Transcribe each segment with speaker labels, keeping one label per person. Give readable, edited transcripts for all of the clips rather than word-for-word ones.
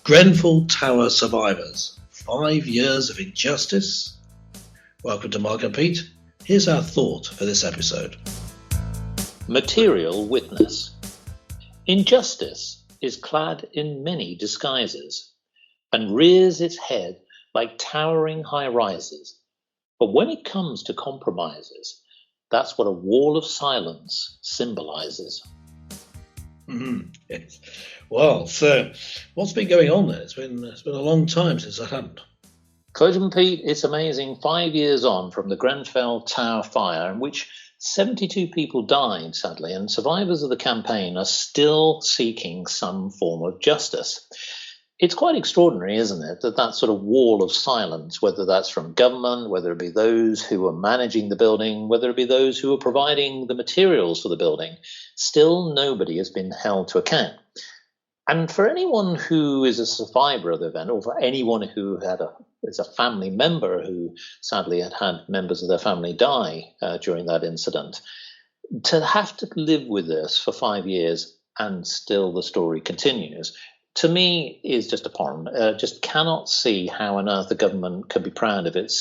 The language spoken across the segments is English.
Speaker 1: Grenfell Tower survivors. 5 years of injustice? Welcome to Mark and Pete. Here's our thought for this episode.
Speaker 2: Material witness. Injustice is clad in many disguises and rears its head like towering high rises. But when it comes to compromises, that's what a wall of silence symbolizes.
Speaker 1: Yes. Well, so what's been going on there? It's been a long time since that happened.
Speaker 2: Clergyman Pete, it's amazing. 5 years on from the Grenfell Tower fire, in which 72 people died, sadly, and survivors of the campaign are still seeking some form of justice. It's quite extraordinary, isn't it, that sort of wall of silence, whether that's from government, whether it be those who are managing the building, whether it be those who are providing the materials for the building, still nobody has been held to account. And for anyone who is a survivor of the event, or for anyone who is a family member who sadly had members of their family die during that incident, to have to live with this for 5 years and still the story continues, to me is just abhorrent. Just cannot see how on earth the government can be proud of its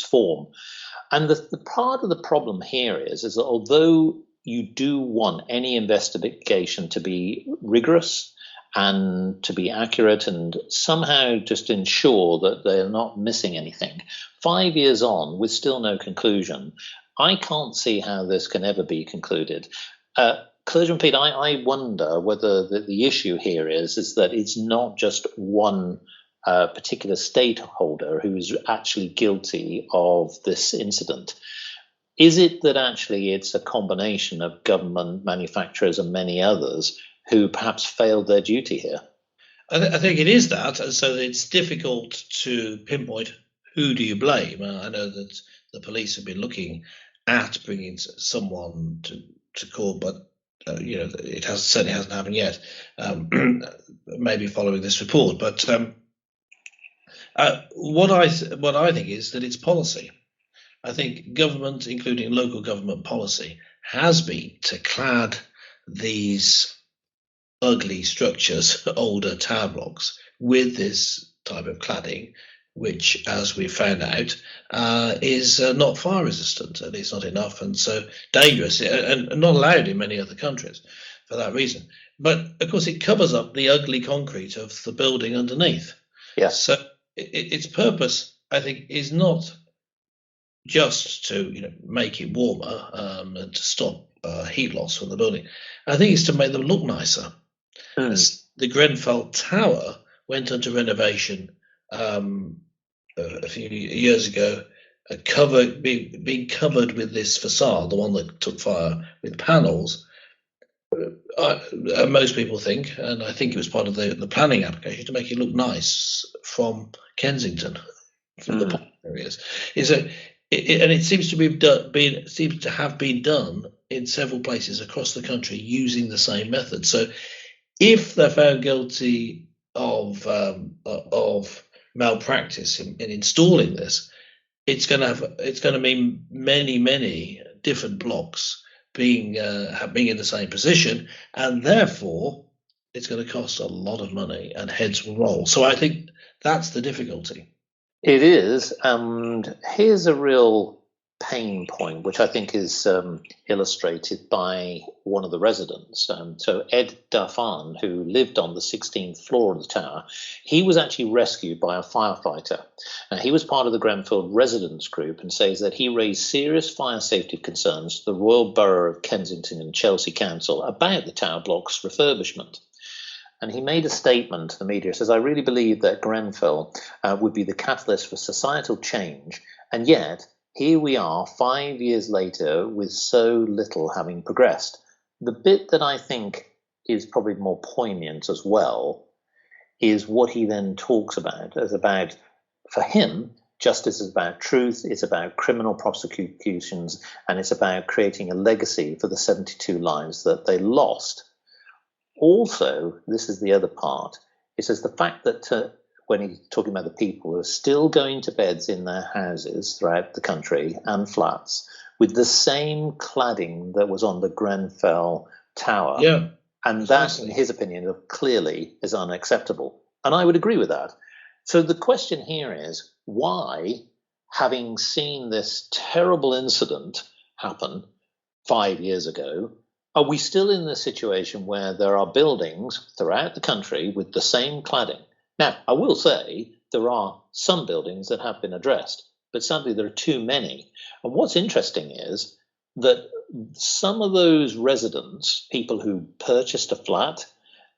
Speaker 2: form. And the part of the problem here is that although you do want any investigation to be rigorous and to be accurate and somehow just ensure that they're not missing anything, 5 years on with still no conclusion, I can't see how this can ever be concluded. Clergyman Pete, I wonder whether the issue here is that it's not just one particular stakeholder who's actually guilty of this incident. Is it that actually it's a combination of government, manufacturers and many others who perhaps failed their duty here?
Speaker 1: I think it is that, and so it's difficult to pinpoint who do you blame. I know that the police have been looking at bringing someone to court, but it certainly hasn't happened yet. Maybe following this report, but what I think is that it's policy. I think government, including local government policy, has been to clad these ugly structures, older tower blocks, with this type of cladding, which, as we found out, is not fire resistant, at least not enough, and so dangerous, and not allowed in many other countries for that reason. But of course, it covers up the ugly concrete of the building underneath.
Speaker 2: Yes.
Speaker 1: So its purpose, I think, is not just to make it warmer and to stop heat loss from the building. I think it's to make them look nicer. The Grenfell Tower went under renovation a few years ago, being covered with this facade, the one that took fire, with panels. Most people think, and I think it was part of the planning application, to make it look nice from Kensington, from the areas. And it seems to have been done in several places across the country using the same method. So, if they're found guilty of malpractice in installing this, it's going to mean many different blocks being in the same position, and therefore it's going to cost a lot of money and heads will roll. So I think that's the difficulty.
Speaker 2: It is, and here's a real pain point, which I think is illustrated by one of the residents. So Ed Duffan, who lived on the 16th floor of the tower, he was actually rescued by a firefighter. He was part of the Grenfell residents group and says that he raised serious fire safety concerns to the Royal Borough of Kensington and Chelsea Council about the tower block's refurbishment. And he made a statement to the media. He says, "I really believe that Grenfell would be the catalyst for societal change, and yet here we are 5 years later with so little having progressed." The bit that I think is probably more poignant as well is what he then talks about as about, for him, justice is about truth, it's about criminal prosecutions, and it's about creating a legacy for the 72 lives that they lost. Also, this is the other part, it says the fact that when he's talking about the people who are still going to beds in their houses throughout the country and flats with the same cladding that was on the Grenfell Tower.
Speaker 1: Yeah,
Speaker 2: and that, in his opinion, clearly is unacceptable. And I would agree with that. So the question here is why, having seen this terrible incident happen 5 years ago, are we still in the situation where there are buildings throughout the country with the same cladding? Now, I will say there are some buildings that have been addressed, but sadly there are too many. And what's interesting is that some of those residents, people who purchased a flat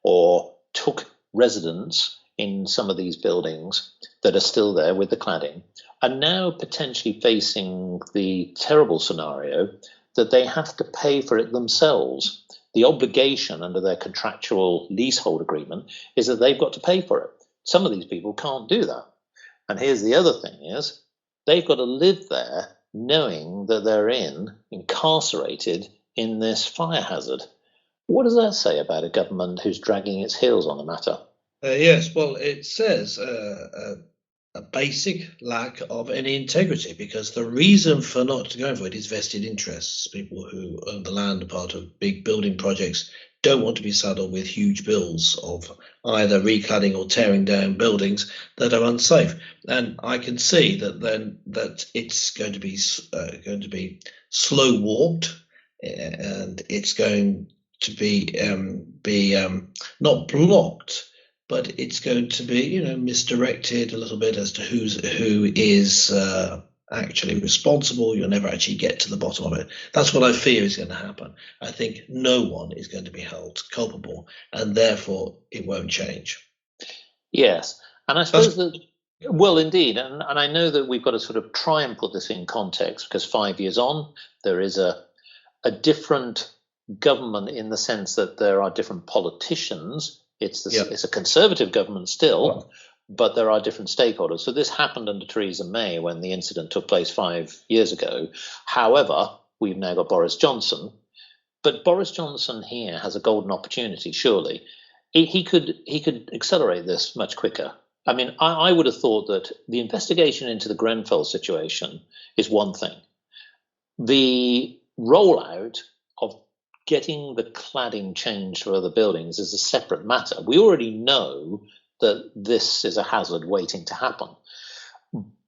Speaker 2: or took residence in some of these buildings that are still there with the cladding, are now potentially facing the terrible scenario that they have to pay for it themselves. The obligation under their contractual leasehold agreement is that they've got to pay for it. Some of these people can't do that. And here's the other thing is they've got to live there knowing that they're incarcerated in this fire hazard. What does that say about a government who's dragging its heels on the matter?
Speaker 1: Yes, well, it says a basic lack of any integrity, because the reason for not going for it is vested interests. People who own the land, part of big building projects, don't want to be saddled with huge bills of either recladding or tearing down buildings that are unsafe. And I can see that it's going to be slow walked, and it's going to be not blocked, but it's going to be, misdirected a little bit as to who is actually responsible. You'll never actually get to the bottom of it. That's what I fear is going to happen. I think no one is going to be held culpable, and therefore it won't change.
Speaker 2: Yes, and I suppose that, well, indeed, and I know that we've got to sort of try and put this in context, because 5 years on, there is a different government in the sense that there are different politicians. It's a conservative government still, but there are different stakeholders. So this happened under Theresa May when the incident took place 5 years ago. However, we've now got Boris Johnson. But Boris Johnson here has a golden opportunity, surely. He could accelerate this much quicker. I mean, I would have thought that the investigation into the Grenfell situation is one thing. The rollout of getting the cladding changed for other buildings is a separate matter. We already know that this is a hazard waiting to happen.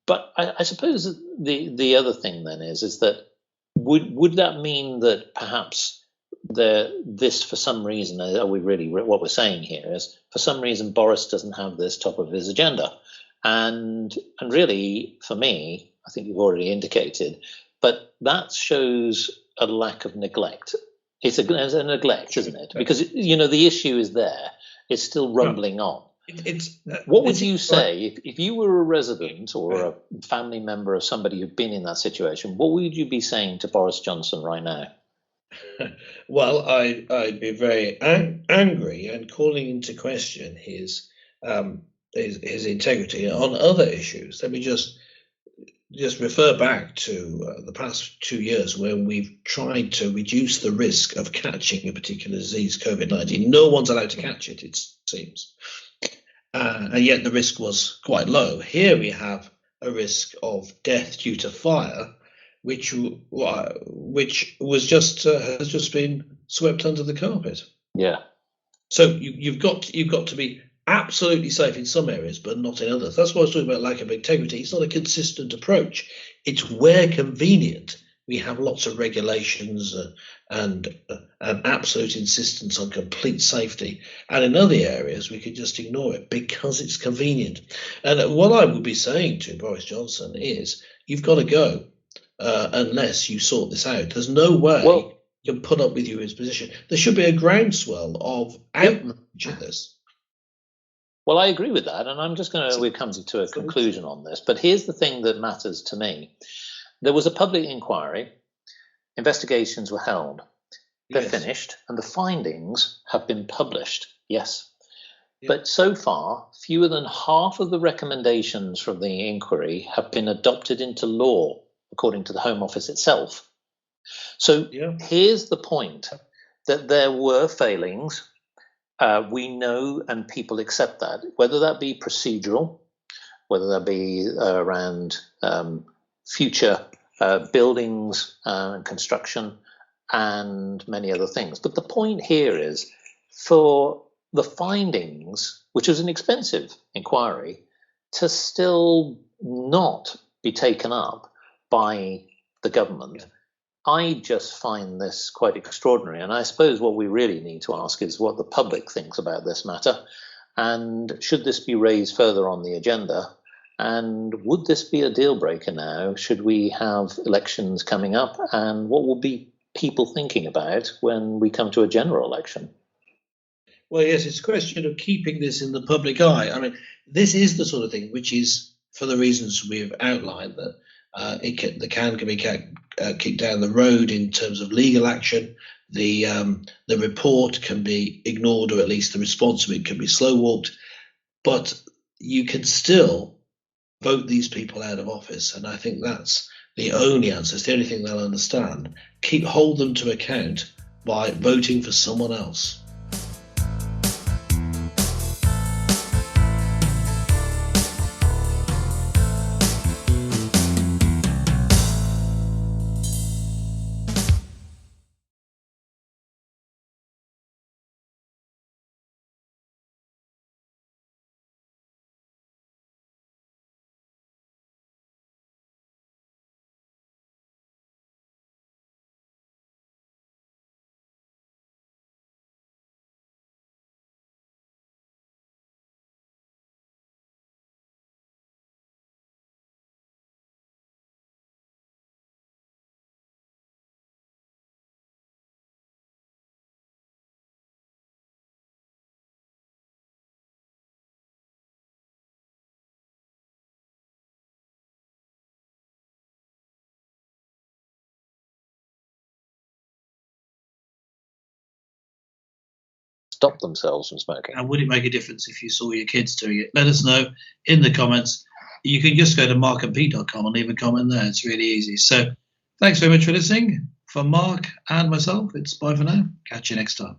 Speaker 2: But I suppose the other thing then is that would that mean that perhaps this for some reason, are we really, what we're saying here is for some reason Boris doesn't have this top of his agenda, and really for me, I think you've already indicated, but that shows a lack of neglect. It's a neglect, isn't it? Because the issue is there. It's still rumbling on. What would you say if you were a resident or a family member of somebody who'd been in that situation? What would you be saying to Boris Johnson right now?
Speaker 1: Well, I'd be very angry and calling into question his integrity on other issues. Let me just refer back to the past 2 years where we've tried to reduce the risk of catching a particular disease, COVID-19. No one's allowed to catch it, it seems. And yet the risk was quite low. Here we have a risk of death due to fire, which was has just been swept under the carpet.
Speaker 2: Yeah.
Speaker 1: So you've got to be absolutely safe in some areas, but not in others. That's why I was talking about lack of integrity. It's not a consistent approach. It's where convenient. We have lots of regulations and an absolute insistence on complete safety. And in other areas, we could just ignore it because it's convenient. And what I would be saying to Boris Johnson is, you've got to go unless you sort this out. There's no way you can put up with you in his position. There should be a groundswell of outrage in this.
Speaker 2: Well, I agree with that, and I'm just going to come to a conclusion on this. But here's the thing that matters to me. There was a public inquiry. Investigations were held. They're finished, and the findings have been published. Yes. But so far, fewer than half of the recommendations from the inquiry have been adopted into law, according to the Home Office itself. So here's the point, that there were failings. We know, and people accept that, whether that be procedural, whether that be around future buildings and construction and many other things. But the point here is, for the findings, which was an expensive inquiry, to still not be taken up by the government. I just find this quite extraordinary. And I suppose what we really need to ask is what the public thinks about this matter. And should this be raised further on the agenda? And would this be a deal breaker now? Should we have elections coming up? And what will be people thinking about when we come to a general election?
Speaker 1: Well, yes, it's a question of keeping this in the public eye. I mean, this is the sort of thing which is, for the reasons we've outlined, that the can be kicked down the road in terms of legal action. The report can be ignored, or at least the response to it can be slow walked. But you can still vote these people out of office, and I think that's the only answer. It's the only thing they'll understand. Hold them to account by voting for someone else.
Speaker 2: Stop themselves from smoking.
Speaker 1: And would it make a difference if you saw your kids doing it? Let us know in the comments. You can just go to markandpete.com and leave a comment there. It's really easy. So thanks very much for listening. For Mark and myself, it's bye for now. Catch you next time.